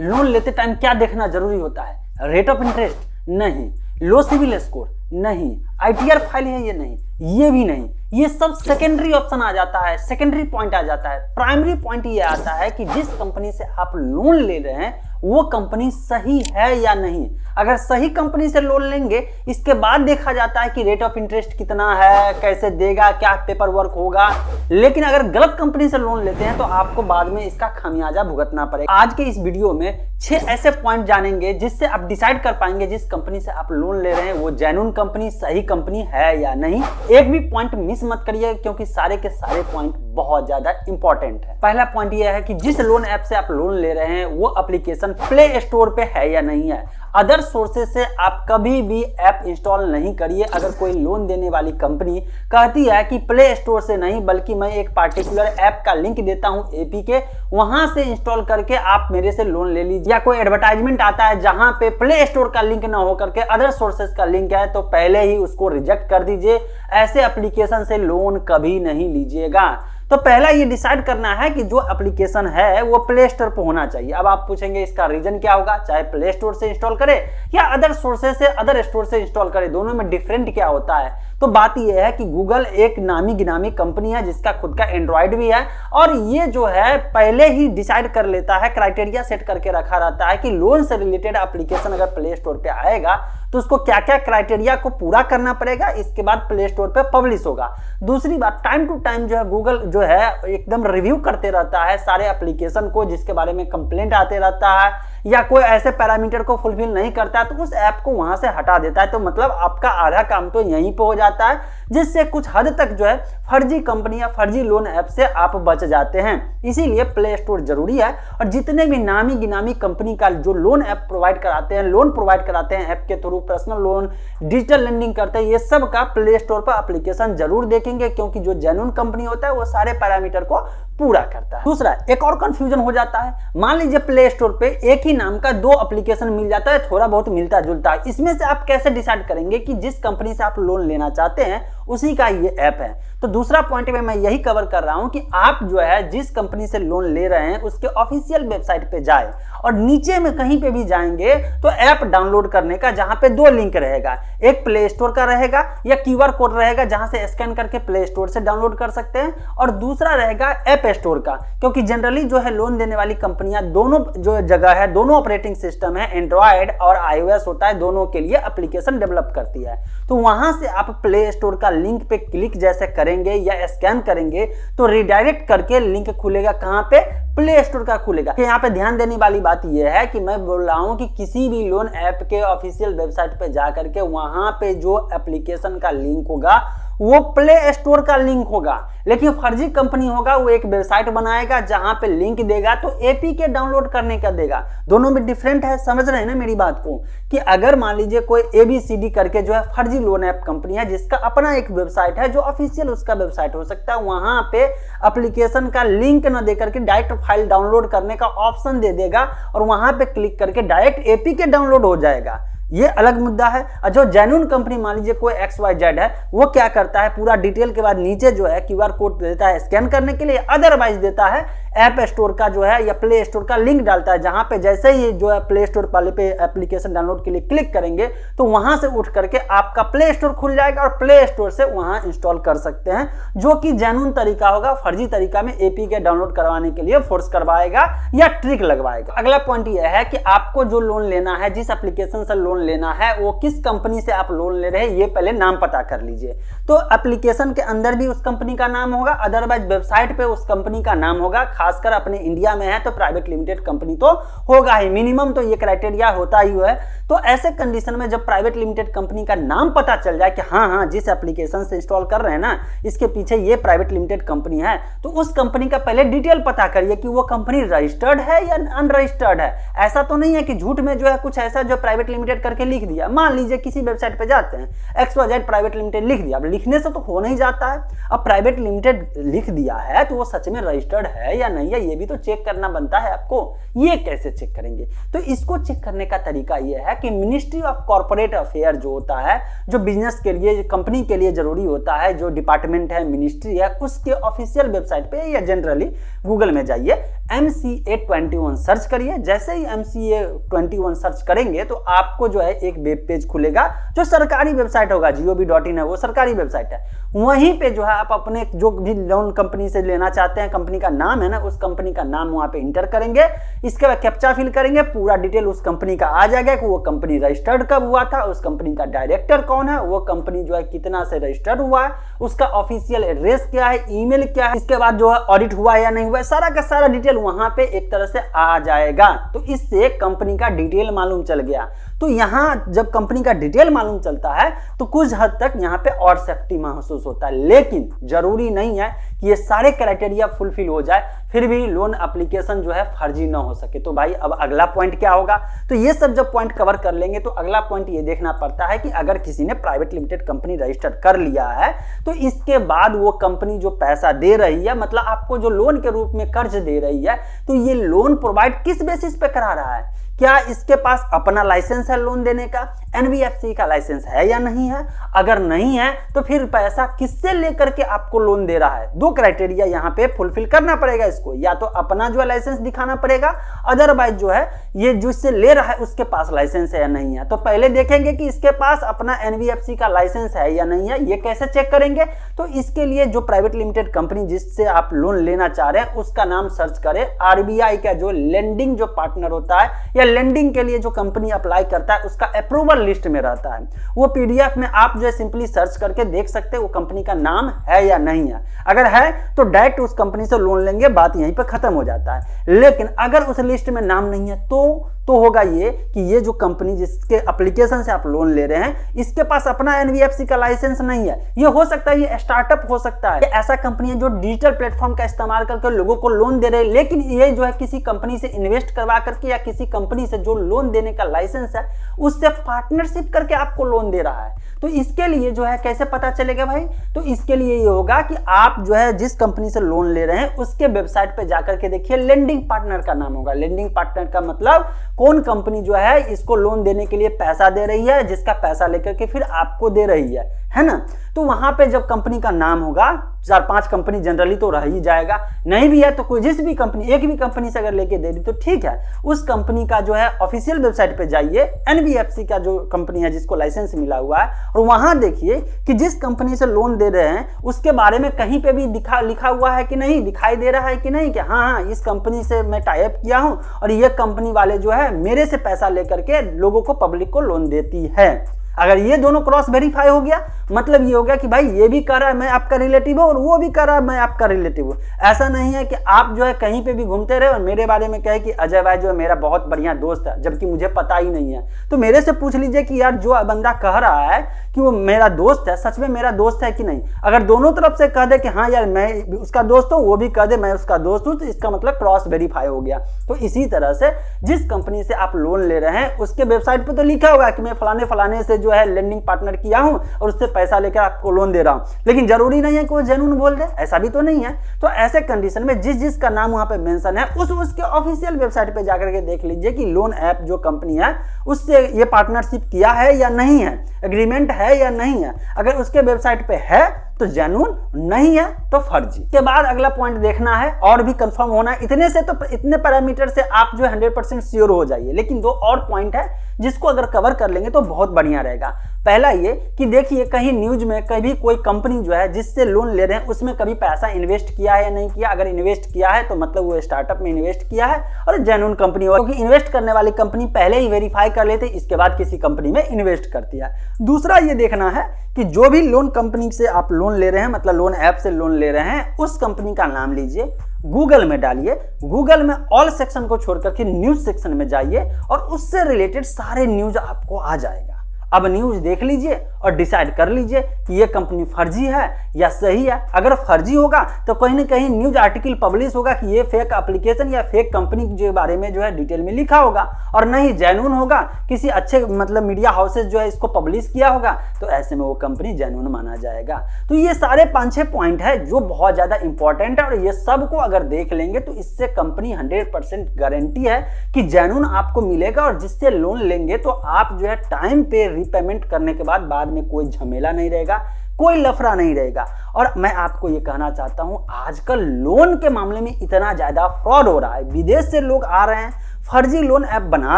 Loan लेते time क्या देखना जरूरी होता है? रेट ऑफ इंटरेस्ट नहीं, लो सिविल स्कोर नहीं, आईटीआर फाइल है ये नहीं, ये भी नहीं, ये सब सेकेंडरी ऑप्शन आ जाता है, सेकेंडरी पॉइंट आ जाता है। प्राइमरी पॉइंट ये आता है कि जिस कंपनी से आप लोन ले रहे हैं वो कंपनी सही है या नहीं। अगर सही कंपनी से लोन लेंगे इसके बाद देखा जाता है कि रेट ऑफ इंटरेस्ट कितना है, कैसे देगा, क्या पेपर वर्क होगा। लेकिन अगर गलत कंपनी से लोन लेते हैं तो आपको बाद में इसका खामियाजा भुगतना पड़ेगा। आज के इस वीडियो में 6 ऐसे पॉइंट जानेंगे जिससे आप डिसाइड कर पाएंगे जिस कंपनी से आप लोन ले रहे हैं वो जेन्युइन कंपनी, सही कंपनी है या नहीं। एक भी पॉइंट मिस मत करिए क्योंकि सारे के सारे पॉइंट बहुत ज्यादा इंपॉर्टेंट है। पहला पॉइंट यह है कि जिस लोन ऐप से आप लोन ले रहे हैं वो एप्लीकेशन प्ले स्टोर पे है या नहीं है। अदर सोर्सेज से आप कभी भी ऐप इंस्टॉल नहीं करिए। अगर कोई लोन देने वाली कंपनी कहती है कि प्ले स्टोर से नहीं बल्कि मैं एक पार्टिकुलर ऐप का लिंक देता हूं एपीके, वहां से इंस्टॉल करके आप मेरे से लोन ले लीजिए, या कोई एडवर्टाइजमेंट आता है जहां पे प्ले स्टोर का लिंक ना हो करके अदर सोर्सेज का लिंक है, तो पहले ही उसको रिजेक्ट कर दीजिए। ऐसे एप्लीकेशन से लोन कभी नहीं लीजिएगा। तो पहला ये डिसाइड करना है कि जो एप्लीकेशन है वो प्ले स्टोर पर होना चाहिए। अब आप पूछेंगे इसका रीजन क्या होगा, चाहे प्ले स्टोर से इंस्टॉल करे या अदर सोर्सेज से, अदर स्टोर से इंस्टॉल करे, दोनों में डिफरेंट क्या होता है? तो बात यह है कि गूगल एक नामी गिनामी कंपनी है जिसका खुद का एंड्रॉइड भी है, और ये जो है पहले ही डिसाइड कर लेता है, क्राइटेरिया सेट करके रखा रहता है कि लोन से रिलेटेड एप्लीकेशन अगर प्ले स्टोर पे आएगा तो उसको क्या क्या क्राइटेरिया को पूरा करना पड़ेगा, इसके बाद प्ले स्टोर पे पब्लिश होगा। दूसरी बात, टाइम टू टाइम जो है गूगल जो है एकदम रिव्यू करते रहता है सारे एप्लीकेशन को जिसके बारे में कंप्लेंट आते रहता है, या कोई ऐसे पैरामीटर को फुलफिल नहीं करता है तो उस ऐप को वहां से हटा देता है। तो मतलब आपका आधा काम तो यहीं पे हो जाता है, जिससे कुछ हद तक जो है फर्जी कंपनी या फर्जी लोन ऐप से आप बच जाते हैं। इसीलिए प्ले स्टोर जरूरी है, और जितने भी नामी गिनामी कंपनी का जो लोन ऐप प्रोवाइड कराते हैं, लोन प्रोवाइड कराते हैं ऐप के through, personal loan, digital lending करते हैं, ये सब का प्ले स्टोर पर एप्लीकेशन जरूर देखेंगे क्योंकि जो जेन्युइन कंपनी होता है वो सारे पैरामीटर को पूरा करता है। दूसरा, एक और कंफ्यूजन हो जाता है, मान लीजिए प्ले स्टोर पे एक ही नाम का 2 एप्लीकेशन मिल जाता है, थोड़ा बहुत मिलता जुलता है, इसमें से आप कैसे डिसाइड करेंगे कि जिस कंपनी से आप लोन लेना चाहते हैं उसी का ये ऐप है? तो दूसरा पॉइंट में मैं यही कवर कर रहा हूं कि आप जो है जिस कंपनी से लोन ले रहे हैं उसके ऑफिशियल वेबसाइट पे जाए, और नीचे में कहीं पे भी जाएंगे तो ऐप डाउनलोड करने का, जहां पे 2 लिंक रहेगा, एक प्ले स्टोर का रहेगा या क्यूआर कोड रहेगा जहां से स्कैन करके प्ले स्टोर से डाउनलोड कर सकते हैं, और दूसरा रहेगा ऐप स्टोर का। क्योंकि जनरली जो है लोन देने वाली कंपनियां दोनों जो जगह है, दोनों ऑपरेटिंग सिस्टम है, एंड्रॉयड और iOS होता है, दोनों के लिए एप्लीकेशन डेवलप करती है। तो वहां से आप प्ले स्टोर का लिंक पे क्लिक जैसे करेंगे या स्कैन करेंगे तो रिडायरेक्ट करके लिंक खुलेगा, कहां पे? प्ले स्टोर का खुलेगा। यहाँ पे ध्यान देने वाली बात यह है कि मैं बोल रहा हूं कि किसी भी लोन ऐप के ऑफिशियल वेबसाइट पे जा करके वहां पे जो एप्लीकेशन का लिंक होगा वो प्ले स्टोर का लिंक होगा। लेकिन फर्जी कंपनी होगा वो एक वेबसाइट बनाएगा जहां पे लिंक देगा तो एपीके डाउनलोड करने का देगा। दोनों में डिफरेंट है, समझ रहे हैं ना मेरी बात को? कि अगर मान लीजिए कोई एबीसीडी करके जो है फर्जी लोन ऐप कंपनी है जिसका अपना एक वेबसाइट है जो ऑफिशियल उसका वेबसाइट हो सकता है, वहां पे एप्लीकेशन का लिंक न देकर के डायरेक्ट फाइल डाउनलोड करने का ऑप्शन दे देगा, और वहां पे क्लिक करके डायरेक्ट एपीके डाउनलोड हो जाएगा। ये अलग मुद्दा है। और जो जेन्युइन कंपनी, मान लीजिए कोई XYZ है, वो क्या करता है, पूरा डिटेल के बाद नीचे जो है क्यूआर कोड देता है स्कैन करने के लिए, अदरवाइज देता है ऐप स्टोर का जो है या प्ले स्टोर का लिंक डालता है, जहां पे जैसे ही जो है प्ले स्टोर वाले पे एप्लीकेशन डाउनलोड के लिए क्लिक करेंगे तो वहां से उठ करके आपका प्ले स्टोर खुल जाएगा और प्ले स्टोर से वहां इंस्टॉल कर सकते हैं, जो कि जेन्युइन तरीका होगा। फर्जी तरीका में एपीके डाउनलोड करवाने के लिए फोर्स करवाएगा या ट्रिक लगवाएगा। अगला पॉइंट यह है कि आपको जो लोन लेना है, जिस एप्लीकेशन से लोन लेना है, वो किस कंपनी से आप लोन ले रहे हैं ये पहले नाम पता कर लीजिए। तो एप्लीकेशन के अंदर भी उस कंपनी का नाम होगा, अदरवाइज वेबसाइट पे उस कंपनी का नाम होगा। खासकर अपने इंडिया में है तो प्राइवेट लिमिटेड कंपनी तो होगा ही, मिनिमम तो ये क्राइटेरिया होता ही है। तो ऐसे कंडीशन में जब प्राइवेट लिमिटेड कंपनी का नाम पता चल जाए कि हाँ जिस एप्लीकेशन से इंस्टॉल कर रहे हैं ना इसके पीछे ये प्राइवेट लिमिटेड कंपनी है, तो उस कंपनी का पहले डिटेल पता करिए कि वो कंपनी रजिस्टर्ड है या अनरजिस्टर्ड है। ऐसा तो नहीं है कि झूठ में जो है कुछ ऐसा जो प्राइवेट लिमिटेड करके लिख दिया। मान लीजिए किसी वेबसाइट पे जाते हैं XYZ प्राइवेट लिमिटेड लिख दिया, अब लिखने से तो हो नहीं जाता है। अब प्राइवेट लिमिटेड लिख दिया है तो वो सच में रजिस्टर्ड है या नहीं है ये भी तो चेक करना बनता है आपको। ये कैसे चेक करेंगे? तो इसको चेक करने का तरीका ये है कि मिनिस्ट्री ऑफ कॉर्पोरेट अफेयर जो होता है, जो बिजनेस के लिए, कंपनी के लिए जरूरी होता है, जो डिपार्टमेंट है, मिनिस्ट्री है, उसके ऑफिशियल वेबसाइट पे या जनरली गूगल में जाइए MCA21 सर्च करिए। जैसे ही MCA21 सर्च करेंगे तो आपको जो है एक वेब पेज खुलेगा जो सरकारी वेबसाइट होगा, gov.in है, वो सरकारी वेबसाइट है। वहीं पे जो है आप अपने जो भी लोन कंपनी से लेना चाहते हैं, कंपनी का नाम है ना, उस कंपनी का नाम वहां पे इंटर करेंगे। इसके बाद कैप्चा फिल करेंगे, पूरा डिटेल उस कंपनी का आ जाएगा कि वो कंपनी रजिस्टर्ड कब हुआ था, उस कंपनी का डायरेक्टर कौन है, वो कंपनी जो है कितना से रजिस्टर्ड हुआ है, उसका ऑफिशियल एड्रेस क्या है, ईमेल क्या है, इसके बाद जो है ऑडिट हुआ है या नहीं हुआ है, सारा का सारा डिटेल वहां पे एक तरह से आ जाएगा। तो इससे कंपनी का डिटेल मालूम चल गया। तो यहां जब कंपनी का डिटेल मालूम चलता है तो कुछ हद तक यहां पे और सेफ्टी महसूस होता है, लेकिन जरूरी नहीं है कि ये सारे क्राइटेरिया फुलफिल हो जाए फिर भी लोन एप्लीकेशन जो है फर्जी ना हो सके। तो भाई अब अगला पॉइंट क्या होगा, तो ये सब जब पॉइंट कवर कर लेंगे तो अगला पॉइंट ये देखना पड़ता है कि अगर किसी ने प्राइवेट लिमिटेड कंपनी रजिस्टर कर लिया है तो इसके बाद वो कंपनी जो पैसा दे रही है, मतलब आपको जो लोन के रूप में कर्ज दे रही है, तो ये लोन प्रोवाइड किस बेसिस पे करा रहा है। क्या इसके पास अपना लाइसेंस है लोन देने का, एनबीएफसी का लाइसेंस है या नहीं है, अगर नहीं है तो फिर पैसा किससे लेकर के आपको लोन दे रहा है। दो क्राइटेरिया यहाँ पे फुलफिल करना पड़ेगा इसको, या तो अपना जो है लाइसेंस दिखाना पड़ेगा, अदरवाइज जो है ये जिससे ले रहा है उसके पास लाइसेंस है या नहीं है। तो पहले देखेंगे कि इसके पास अपना एनबीएफसी का लाइसेंस है या नहीं है, ये कैसे चेक करेंगे। तो इसके लिए जो प्राइवेट लिमिटेड कंपनी जिससे आप लोन लेना चाह रहे हैं उसका नाम सर्च करें। आरबीआई का जो लेंडिंग जो पार्टनर होता है या लेंडिंग के लिए जो कंपनी अप्लाई करता है उसका अप्रूवल लिस्ट में रहता है, वो पीडीएफ में आप जो है सिंपली सर्च करके देख सकते हैं वो कंपनी का नाम है या नहीं है। अगर है तो डायरेक्ट उस कंपनी से लोन लेंगे, बात यहीं पे खत्म हो जाता है। लेकिन अगर उस लिस्ट में नाम नहीं है तो होगा ये कि ये जो कंपनी जिसके एप्लीकेशन से आप लोन ले रहे हैं इसके पास अपना एनबीएफसी का लाइसेंस नहीं है। ये हो सकता है ये स्टार्टअप हो सकता है, ऐसा कंपनी है जो डिजिटल प्लेटफॉर्म का इस्तेमाल करके लोगों को लोन दे रहे हैं, लेकिन ये जो है किसी कंपनी से इन्वेस्ट करवा करके या किसी कंपनी से जो लोन देने का लाइसेंस है उससे पार्टनरशिप करके आपको लोन दे रहा है। तो इसके लिए जो है कैसे पता चलेगा भाई, तो इसके लिए ये होगा कि आप जो है जिस कंपनी से लोन ले रहे हैं उसके वेबसाइट पे जाकर के देखिए, लेंडिंग पार्टनर का नाम होगा। लेंडिंग पार्टनर का मतलब कौन कंपनी जो है इसको लोन देने के लिए पैसा दे रही है, जिसका पैसा लेकर के फिर आपको दे रही है ना। तो वहां पे जब कंपनी का नाम होगा, 4-5 कंपनी जनरली तो रह ही जाएगा, नहीं भी है तो कोई जिस भी कंपनी, एक भी कंपनी से अगर लेके दे दी तो ठीक है। उस कंपनी का जो है ऑफिशियल वेबसाइट पे जाइए, एनबीएफसी का जो कंपनी है जिसको लाइसेंस मिला हुआ है, और वहां देखिए कि जिस कंपनी से लोन दे रहे हैं उसके बारे में कहीं पे भी लिखा हुआ है कि नहीं, दिखाई दे रहा है कि नहीं कि हाँ इस कंपनी से मैं टाई अप किया हूं और ये कंपनी वाले जो है मेरे से पैसा लेकर के लोगों को, पब्लिक को लोन देती है। अगर ये दोनों क्रॉस वेरीफाई हो गया मतलब ये हो गया कि भाई ये भी कर रहा है मैं आपका रिलेटिव हूं और वो भी कर रहा है मैं आपका रिलेटिव हूं। ऐसा नहीं है कि आप जो है कहीं पे भी घूमते रहे और मेरे बारे में कहे कि अजय भाई जो है मेरा बहुत बढ़िया दोस्त है, जबकि मुझे पता ही नहीं है। तो मेरे से पूछ लीजिए कि यार जो बंदा कह रहा है कि वो मेरा दोस्त है, सच में मेरा दोस्त है कि नहीं। अगर दोनों तरफ से कह दे कि हाँ यार मैं उसका दोस्त हूँ, वो भी कह दे मैं उसका दोस्त हूँ, तो इसका मतलब क्रॉस वेरीफाई हो गया। तो इसी तरह से जिस कंपनी से आप लोन ले रहे हैं उसके वेबसाइट पर तो लिखा होगा कि मैं फलाने से जो है लेंडिंग पार्टनर किया हूं और उससे पैसा लेकर आपको लोन दे रहा हूं, लेकिन जरूरी नहीं है कि वो जेन्युइन बोल दे, ऐसा भी तो नहीं है। तो ऐसे कंडीशन में जिसका नाम वहां पे मेंशन है उसके ऑफिशियल वेबसाइट पे जाकर के देख लीजिए कि लोन ऐप जो कंपनी है उससे ये पार्टनरशिप किया है या नहीं है, एग्रीमेंट है या नहीं है। अगर उसके वेबसाइट पे है तो जेन्युइन, नहीं है तो फर्जी। के बाद अगला पॉइंट देखना है और भी कंफर्म होना है। इतने से तो इतने पैरामीटर से आप जो 100% श्योर हो जाइए, लेकिन दो और पॉइंट है जिसको अगर कवर कर लेंगे तो बहुत बढ़िया रहेगा। पहला ये कि देखिए कहीं न्यूज में कभी कोई कंपनी जो है जिससे लोन ले रहे हैं उसमें कभी पैसा इन्वेस्ट किया है या नहीं किया। अगर इन्वेस्ट किया है तो मतलब वो स्टार्टअप में इन्वेस्ट किया है और जेन्युइन कंपनी हो, क्योंकि इन्वेस्ट करने वाली कंपनी पहले ही वेरीफाई कर लेते इसके बाद किसी कंपनी में इन्वेस्ट करती है। दूसरा ये देखना है कि जो भी लोन कंपनी से आप लोन ले रहे हैं, मतलब लोन ऐप से लोन ले रहे हैं, उस कंपनी का नाम लीजिए, गूगल में डालिए, गूगल में ऑल सेक्शन को छोड़ करके न्यूज सेक्शन में जाइए और उससे रिलेटेड सारे न्यूज आपको आ जाएगा। अब न्यूज देख लीजिए और डिसाइड कर लीजिए कि ये कंपनी फर्जी है या सही है। अगर फर्जी होगा तो कहीं ना कहीं न्यूज आर्टिकल पब्लिश होगा कि ये फेक एप्लीकेशन या फेक कंपनी के बारे में जो है डिटेल में लिखा होगा, और नहीं जेन्युइन होगा किसी अच्छे मतलब मीडिया हाउसेज जो है इसको पब्लिश किया होगा, तो ऐसे में वो कंपनी जेन्युइन माना जाएगा। तो ये सारे 5-6 पॉइंट है जो बहुत ज्यादा इंपॉर्टेंट है, और ये सबको अगर देख लेंगे तो इससे कंपनी 100% गारंटी है कि जेन्युइन आपको मिलेगा, और जिससे लोन लेंगे तो आप जो है टाइम पे रीपेमेंट करने के बाद में कोई झमेला नहीं रहेगा, कोई लफड़ा नहीं रहेगा। और मैं आपको ये कहना चाहता हूँ, आजकल लोन के मामले में इतना ज़्यादा फ्रॉड हो रहा है, विदेश से लोग आ रहे हैं, फर्जी लोन ऐप बना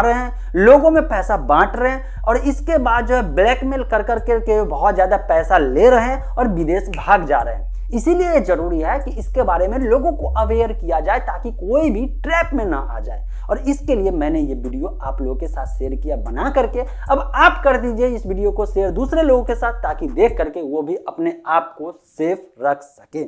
रहे हैं, लोगों में पैसा बांट रहे हैं और इसके बाद जो है ब्लैकमेल कर करके बहुत ज़्यादा पैसा ले रहे हैं और विदेश भाग जा रहे हैं। इसीलिए ये जरूरी है कि इसके बारे में लोगों को अवेयर किया जाए ताकि कोई भी ट्रैप में ना आ जाए। और इसके लिए मैंने ये वीडियो आप लोगों के साथ शेयर किया बना करके। अब आप कर दीजिए इस वीडियो को शेयर दूसरे लोगों के साथ ताकि देख करके वो भी अपने आप को सेफ रख सके।